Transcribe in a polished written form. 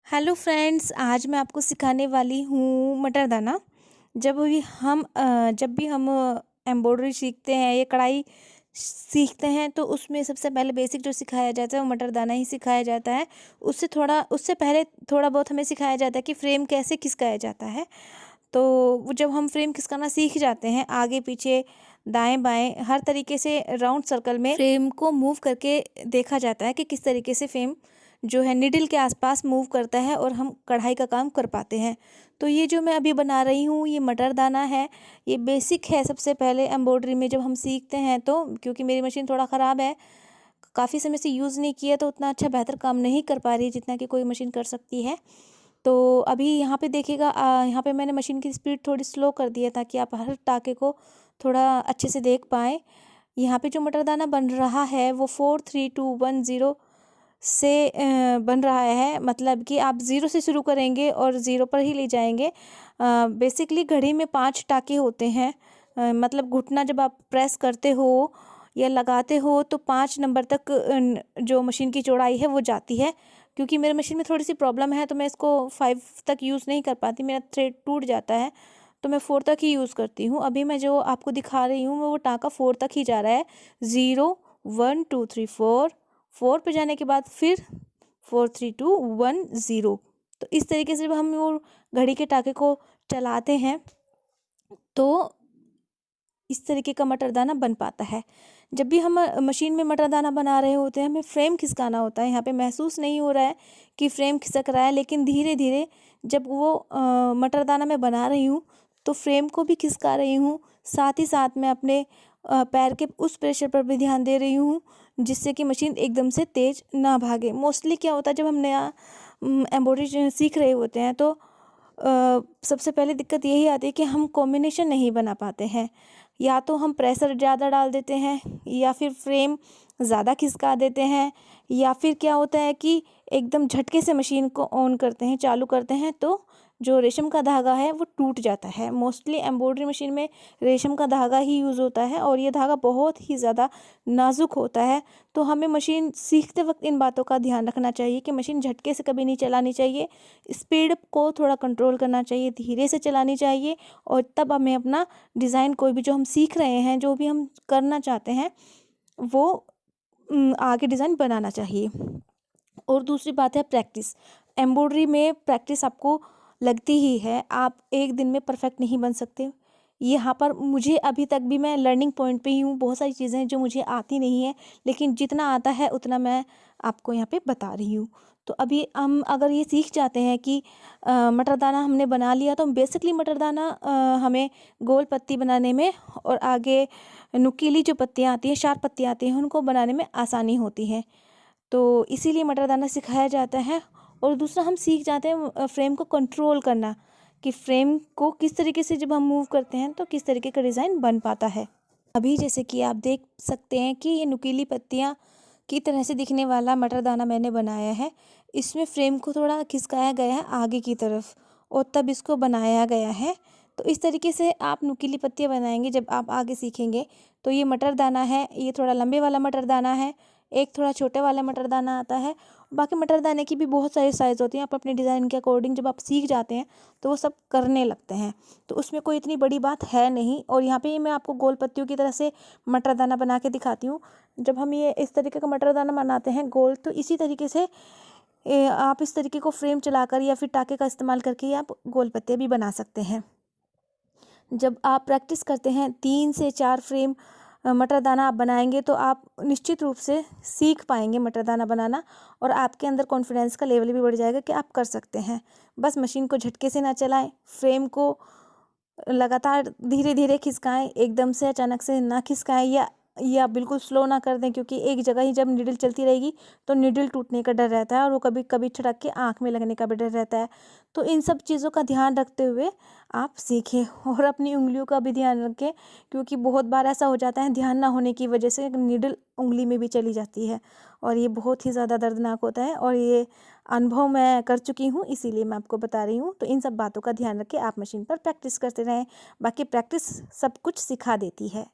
Hello friends, आज मैं आपको सिखाने वाली हूँ मटर दाना। जब भी हम एम्ब्रॉयडरी सीखते हैं या कढ़ाई सीखते हैं तो उसमें सबसे पहले बेसिक जो सिखाया जाता है वो मटर दाना ही सिखाया जाता है। उससे पहले थोड़ा बहुत हमें सिखाया जाता है कि फ्रेम कैसे खिसकाया जाता है। तो वो जब हम फ्रेम खिसकाना सीख जाते हैं, आगे पीछे दाएं बाएं हर तरीके से राउंड सर्कल में फ्रेम को मूव करके देखा जाता है कि किस तरीके से फ्रेम जो है निडल के आसपास मूव करता है और हम कढ़ाई का काम कर पाते हैं। तो ये जो मैं अभी बना रही हूँ ये मटर दाना है। ये बेसिक है सबसे पहले एम्ब्रॉयडरी में जब हम सीखते हैं तो, क्योंकि मेरी मशीन थोड़ा ख़राब है, काफ़ी समय से यूज़ नहीं किया तो उतना अच्छा बेहतर काम नहीं कर पा रही जितना कि कोई मशीन कर सकती है। तो अभी यहाँ पे देखिएगा, यहाँ पे मैंने मशीन की स्पीड थोड़ी स्लो कर दी है ताकि आप हर टाके को थोड़ा अच्छे से देख पाएँ। यहाँ पे जो मटर दाना बन रहा है वो 4 3 2 1 0 से बन रहा है। मतलब कि आप ज़ीरो से शुरू करेंगे और ज़ीरो पर ही ले जाएंगे। बेसिकली घड़ी में 5 टाके होते हैं। मतलब घुटना जब आप प्रेस करते हो या लगाते हो तो 5 नंबर तक जो मशीन की चौड़ाई है वो जाती है। क्योंकि मेरे मशीन में थोड़ी सी प्रॉब्लम है तो मैं इसको 5 तक यूज़ नहीं कर पाती, मेरा थ्रेड टूट जाता है, तो मैं 4 तक ही यूज़ करती हूँ। अभी मैं जो आपको दिखा रही हूँ वो टाँका 4 तक ही जा रहा है। 0 1 2 3 4, 4 पे जाने के बाद फिर 4 3 2 1 0। तो इस तरीके से जब हम वो घड़ी के टाँके को चलाते हैं तो इस तरीके का मटर दाना बन पाता है। जब भी हम मशीन में मटर दाना बना रहे होते हैं, हमें फ्रेम खिसकाना होता है। यहाँ पे महसूस नहीं हो रहा है कि फ्रेम खिसक रहा है, लेकिन धीरे धीरे जब वो मटर दाना मैं बना रही हूँ तो फ्रेम को भी खिसका रही हूँ। साथ ही साथ मैं अपने पैर के उस प्रेशर पर भी ध्यान दे रही हूँ जिससे कि मशीन एकदम से तेज़ ना भागे। मोस्टली क्या होता है जब हम नया एम्ब्रॉयडरी सीख रहे होते हैं तो सबसे पहले दिक्कत यही आती है कि हम कॉम्बिनेशन नहीं बना पाते हैं। या तो हम प्रेशर ज़्यादा डाल देते हैं या फिर फ्रेम ज़्यादा खिसका देते हैं, या फिर क्या होता है कि एकदम झटके से मशीन को ऑन करते हैं, चालू करते हैं तो जो रेशम का धागा है वो टूट जाता है। मोस्टली एम्ब्रॉयडरी मशीन में रेशम का धागा ही यूज़ होता है और ये धागा बहुत ही ज़्यादा नाजुक होता है। तो हमें मशीन सीखते वक्त इन बातों का ध्यान रखना चाहिए कि मशीन झटके से कभी नहीं चलानी चाहिए, स्पीड को थोड़ा कंट्रोल करना चाहिए, धीरे से चलानी चाहिए। और तब हमें अपना डिज़ाइन कोई भी जो हम सीख रहे हैं, जो भी हम करना चाहते हैं वो आगे डिज़ाइन बनाना चाहिए। और दूसरी बात है प्रैक्टिस। एम्ब्रॉयडरी में प्रैक्टिस आपको लगती ही है, आप एक दिन में परफेक्ट नहीं बन सकते। यहाँ पर मुझे अभी तक भी मैं लर्निंग पॉइंट पे ही हूँ, बहुत सारी चीज़ें हैं जो मुझे आती नहीं है, लेकिन जितना आता है उतना मैं आपको यहाँ पे बता रही हूँ। तो अभी हम अगर ये सीख जाते हैं कि मटर दाना हमने बना लिया तो बेसिकली मटर दाना हमें गोल पत्ती बनाने में और आगे नुकीली जो पत्तियाँ आती हैं, शार्प पत्तियाँ आती हैं, उनको बनाने में आसानी होती है। तो इसीलिए मटर दाना सिखाया जाता है। और दूसरा हम सीख जाते हैं फ्रेम को कंट्रोल करना, कि फ्रेम को किस तरीके से जब हम मूव करते हैं तो किस तरीके का डिज़ाइन बन पाता है। अभी जैसे कि आप देख सकते हैं कि ये नुकीली पत्तियाँ की तरह से दिखने वाला मटर दाना मैंने बनाया है। इसमें फ्रेम को थोड़ा खिसकाया गया है आगे की तरफ और तब इसको बनाया गया है। तो इस तरीके से आप नुकीली पत्तियाँ बनाएंगे जब आप आगे सीखेंगे। तो ये मटर दाना है, ये थोड़ा लंबे वाला मटर दाना है, एक थोड़ा छोटे वाला मटर दाना आता है। बाकी मटर दाने की भी बहुत सारी साइज़ होती हैं, आप अपने डिज़ाइन के अकॉर्डिंग जब आप सीख जाते हैं तो वो सब करने लगते हैं। तो उसमें कोई इतनी बड़ी बात है नहीं। और यहाँ पे मैं आपको गोल पत्तियों की तरह से मटर दाना बना के दिखाती हूँ। जब हम ये इस तरीके का मटर दाना बनाते हैं गोल, तो इसी तरीके से आप इस तरीके को फ्रेम चलाकर या फिर टाके का इस्तेमाल करके आप गोल पत्ते भी बना सकते हैं। जब आप प्रैक्टिस करते हैं 3 से 4 फ्रेम मटर दाना आप बनाएंगे तो आप निश्चित रूप से सीख पाएंगे मटर दाना बनाना, और आपके अंदर कॉन्फिडेंस का लेवल भी बढ़ जाएगा कि आप कर सकते हैं। बस मशीन को झटके से ना चलाएं, फ्रेम को लगातार धीरे धीरे खिसकाएं, एकदम से अचानक से ना खिसकाएं या बिल्कुल स्लो ना कर दें, क्योंकि एक जगह ही जब नीडल चलती रहेगी तो नीडल टूटने का डर रहता है और वो कभी कभी छिड़क के आँख में लगने का भी डर रहता है। तो इन सब चीज़ों का ध्यान रखते हुए आप सीखें और अपनी उंगलियों का भी ध्यान रखें, क्योंकि बहुत बार ऐसा हो जाता है ध्यान ना होने की वजह से नीडल उंगली में भी चली जाती है और ये बहुत ही ज़्यादा दर्दनाक होता है। और ये अनुभव मैं कर चुकी हूँ, इसीलिए मैं आपको बता रही हूँ। तो इन सब बातों का ध्यान रखें, आप मशीन पर प्रैक्टिस करते रहें। बाकी प्रैक्टिस सब कुछ सिखा देती है।